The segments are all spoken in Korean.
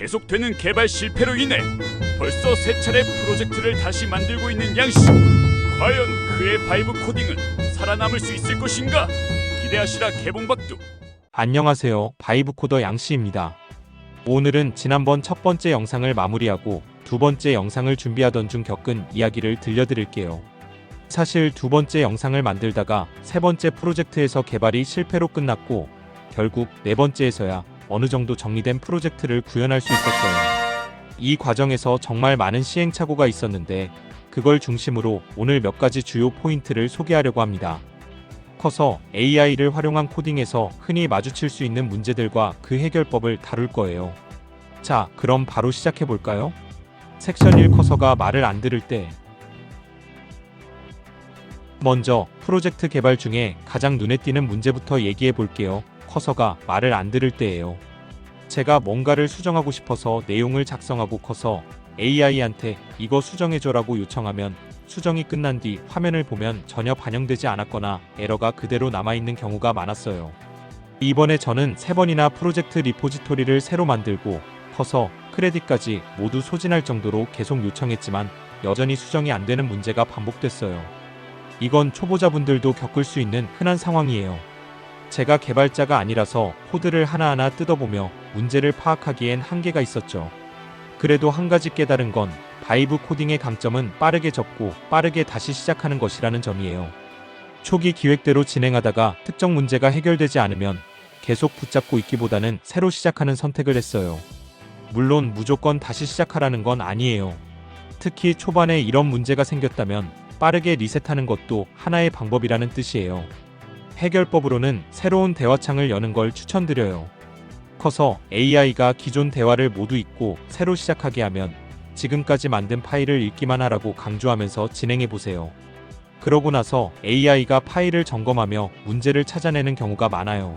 계속되는 개발 실패로 인해 벌써 세 차례 프로젝트를 다시 만들고 있는 양씨. 과연 그의 바이브 코딩은 살아남을 수 있을 것인가? 기대하시라 개봉박두. 안녕하세요. 바이브 코더 양씨입니다. 오늘은 지난번 첫 번째 영상을 마무리하고 두 번째 영상을 준비하던 중 겪은 이야기를 들려드릴게요. 사실 두 번째 영상을 만들다가 세 번째 프로젝트에서 개발이 실패로 끝났고 결국 네 번째에서야 어느 정도 정리된 프로젝트를 구현할 수 있었어요. 이 과정에서 정말 많은 시행착오가 있었는데 그걸 중심으로 오늘 몇 가지 주요 포인트를 소개하려고 합니다. 커서 AI를 활용한 코딩에서 흔히 마주칠 수 있는 문제들과 그 해결법을 다룰 거예요. 자, 그럼 바로 시작해 볼까요? 섹션 1 커서가 말을 안 들을 때. 먼저 프로젝트 개발 중에 가장 눈에 띄는 문제부터 얘기해 볼게요. 커서가 말을 안 들을 때예요. 제가 뭔가를 수정하고 싶어서 내용을 작성하고 커서 AI한테 이거 수정해줘라고 요청하면 수정이 끝난 뒤 화면을 보면 전혀 반영되지 않았거나 에러가 그대로 남아있는 경우가 많았어요. 이번에 저는 3번이나 프로젝트 리포지토리를 새로 만들고 커서 크레딧까지 모두 소진할 정도로 계속 요청했지만 여전히 수정이 안 되는 문제가 반복됐어요. 이건 초보자분들도 겪을 수 있는 흔한 상황이에요. 제가 개발자가 아니라서 코드를 하나하나 뜯어보며 문제를 파악하기엔 한계가 있었죠. 그래도 한 가지 깨달은 건 바이브 코딩의 강점은 빠르게 접고 빠르게 다시 시작하는 것이라는 점이에요. 초기 기획대로 진행하다가 특정 문제가 해결되지 않으면 계속 붙잡고 있기보다는 새로 시작하는 선택을 했어요. 물론 무조건 다시 시작하라는 건 아니에요. 특히 초반에 이런 문제가 생겼다면 빠르게 리셋하는 것도 하나의 방법이라는 뜻이에요. 해결법으로는 새로운 대화창을 여는 걸 추천드려요. 커서 AI가 기존 대화를 모두 잊고 새로 시작하게 하면 지금까지 만든 파일을 읽기만 하라고 강조하면서 진행해보세요. 그러고 나서 AI가 파일을 점검하며 문제를 찾아내는 경우가 많아요.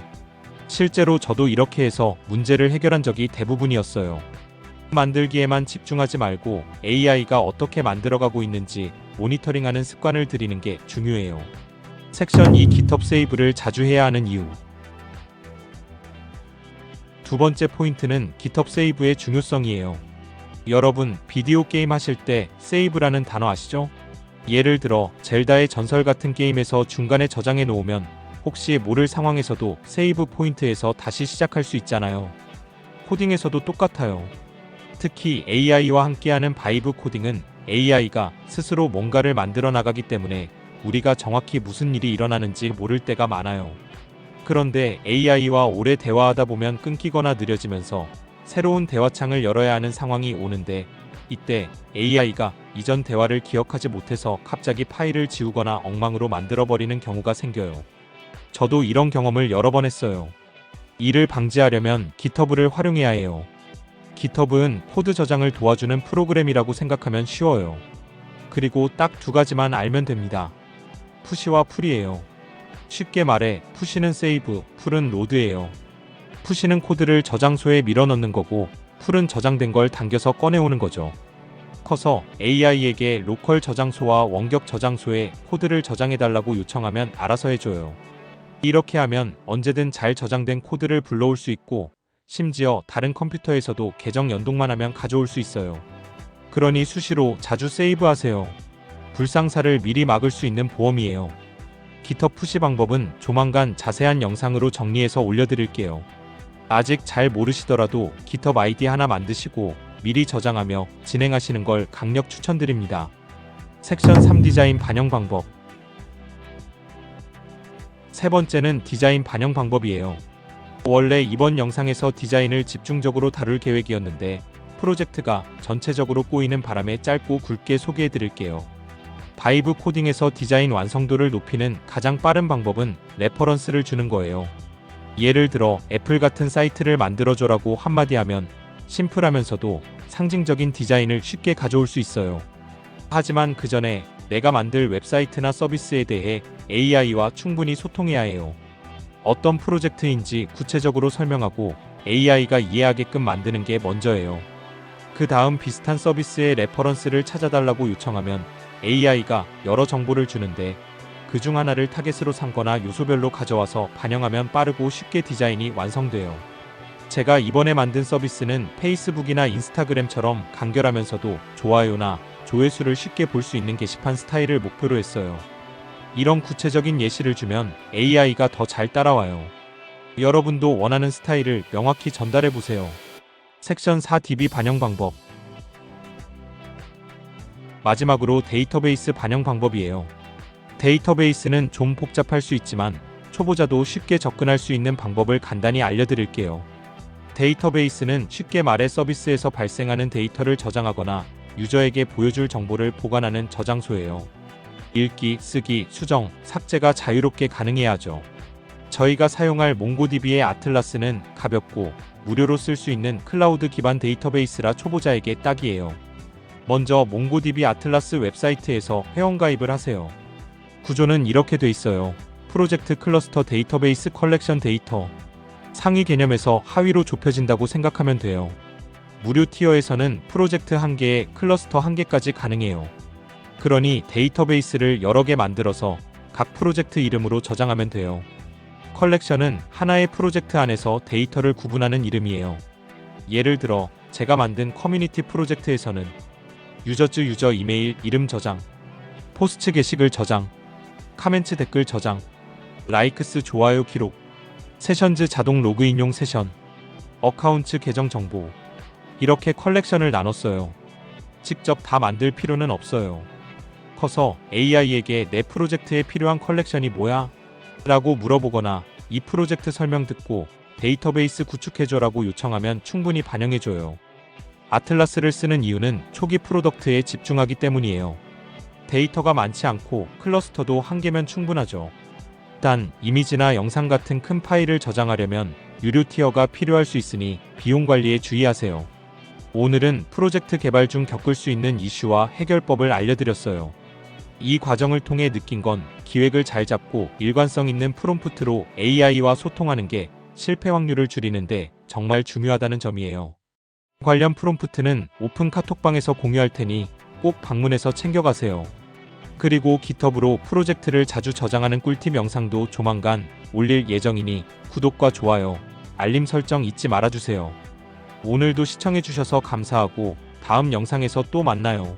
실제로 저도 이렇게 해서 문제를 해결한 적이 대부분이었어요. 만들기에만 집중하지 말고 AI가 어떻게 만들어가고 있는지 모니터링하는 습관을 들이는 게 중요해요. 섹션 2 GitHub 세이브를 자주 해야 하는 이유. 두 번째 포인트는 GitHub 세이브의 중요성이에요. 여러분, 비디오 게임 하실 때 세이브라는 단어 아시죠? 예를 들어 젤다의 전설 같은 게임에서 중간에 저장해 놓으면 혹시 모를 상황에서도 세이브 포인트에서 다시 시작할 수 있잖아요. 코딩에서도 똑같아요. 특히 AI와 함께하는 바이브 코딩은 AI가 스스로 뭔가를 만들어 나가기 때문에 우리가 정확히 무슨 일이 일어나는지 모를 때가 많아요. 그런데 AI와 오래 대화하다 보면 끊기거나 느려지면서 새로운 대화창을 열어야 하는 상황이 오는데 이때 AI가 이전 대화를 기억하지 못해서 갑자기 파일을 지우거나 엉망으로 만들어버리는 경우가 생겨요. 저도 이런 경험을 여러 번 했어요. 이를 방지하려면 GitHub를 활용해야 해요. GitHub은 코드 저장을 도와주는 프로그램이라고 생각하면 쉬워요. 그리고 딱 두 가지만 알면 됩니다. 푸시와 풀이에요. 쉽게 말해 푸시는 세이브, 풀은 로드예요. 푸시는 코드를 저장소에 밀어넣는 거고 풀은 저장된 걸 당겨서 꺼내오는 거죠. 커서 AI에게 로컬 저장소와 원격 저장소에 코드를 저장해달라고 요청하면 알아서 해줘요. 이렇게 하면 언제든 잘 저장된 코드를 불러올 수 있고 심지어 다른 컴퓨터에서도 계정 연동만 하면 가져올 수 있어요. 그러니 수시로 자주 세이브하세요. 불상사를 미리 막을 수 있는 보험이에요. GitHub 푸시 방법은 조만간 자세한 영상으로 정리해서 올려드릴게요. 아직 잘 모르시더라도 GitHub 아이디 하나 만드시고 미리 저장하며 진행하시는 걸 강력 추천드립니다. 섹션 3 디자인 반영 방법. 세 번째는 디자인 반영 방법이에요. 원래 이번 영상에서 디자인을 집중적으로 다룰 계획이었는데 프로젝트가 전체적으로 꼬이는 바람에 짧고 굵게 소개해드릴게요. 바이브 코딩에서 디자인 완성도를 높이는 가장 빠른 방법은 레퍼런스를 주는 거예요. 예를 들어 애플 같은 사이트를 만들어줘라고 한마디 하면 심플하면서도 상징적인 디자인을 쉽게 가져올 수 있어요. 하지만 그 전에 내가 만들 웹사이트나 서비스에 대해 AI와 충분히 소통해야 해요. 어떤 프로젝트인지 구체적으로 설명하고 AI가 이해하게끔 만드는 게 먼저예요. 그 다음 비슷한 서비스의 레퍼런스를 찾아달라고 요청하면 AI가 여러 정보를 주는데 그 중 하나를 타겟으로 삼거나 요소별로 가져와서 반영하면 빠르고 쉽게 디자인이 완성돼요. 제가 이번에 만든 서비스는 페이스북이나 인스타그램처럼 간결하면서도 좋아요나 조회수를 쉽게 볼 수 있는 게시판 스타일을 목표로 했어요. 이런 구체적인 예시를 주면 AI가 더 잘 따라와요. 여러분도 원하는 스타일을 명확히 전달해 보세요. 섹션 4 DB 반영 방법. 마지막으로 데이터베이스 반영 방법이에요. 데이터베이스는 좀 복잡할 수 있지만 초보자도 쉽게 접근할 수 있는 방법을 간단히 알려드릴게요. 데이터베이스는 쉽게 말해 서비스에서 발생하는 데이터를 저장하거나 유저에게 보여줄 정보를 보관하는 저장소예요. 읽기, 쓰기, 수정, 삭제가 자유롭게 가능해야 하죠. 저희가 사용할 몽고DB의 아틀라스는 가볍고 무료로 쓸 수 있는 클라우드 기반 데이터베이스라 초보자에게 딱이에요. 먼저 몽고DB 아틀라스 웹사이트에서 회원가입을 하세요. 구조는 이렇게 돼 있어요. 프로젝트 클러스터 데이터베이스 컬렉션 데이터. 상위 개념에서 하위로 좁혀진다고 생각하면 돼요. 무료 티어에서는 프로젝트 1개에 클러스터 1개까지 가능해요. 그러니 데이터베이스를 여러 개 만들어서 각 프로젝트 이름으로 저장하면 돼요. 컬렉션은 하나의 프로젝트 안에서 데이터를 구분하는 이름이에요. 예를 들어 제가 만든 커뮤니티 프로젝트에서는 유저즈 유저 이메일 이름 저장, 포스트 게시글 저장, 카멘트 댓글 저장, 라이크스 좋아요 기록, 세션즈 자동 로그인용 세션, 어카운트 계정 정보, 이렇게 컬렉션을 나눴어요. 직접 다 만들 필요는 없어요. 커서 AI에게 내 프로젝트에 필요한 컬렉션이 뭐야? 라고 물어보거나 이 프로젝트 설명 듣고 데이터베이스 구축해줘라고 요청하면 충분히 반영해줘요. 아틀라스를 쓰는 이유는 초기 프로덕트에 집중하기 때문이에요. 데이터가 많지 않고 클러스터도 1개면 충분하죠. 단 이미지나 영상 같은 큰 파일을 저장하려면 유료 티어가 필요할 수 있으니 비용 관리에 주의하세요. 오늘은 프로젝트 개발 중 겪을 수 있는 이슈와 해결법을 알려드렸어요. 이 과정을 통해 느낀 건 기획을 잘 잡고 일관성 있는 프롬프트로 AI와 소통하는 게 실패 확률을 줄이는데 정말 중요하다는 점이에요. 관련 프롬프트는 오픈 카톡방에서 공유할 테니 꼭 방문해서 챙겨가세요. 그리고 깃허브로 프로젝트를 자주 저장하는 꿀팁 영상도 조만간 올릴 예정이니 구독과 좋아요, 알림 설정 잊지 말아주세요. 오늘도 시청해주셔서 감사하고 다음 영상에서 또 만나요.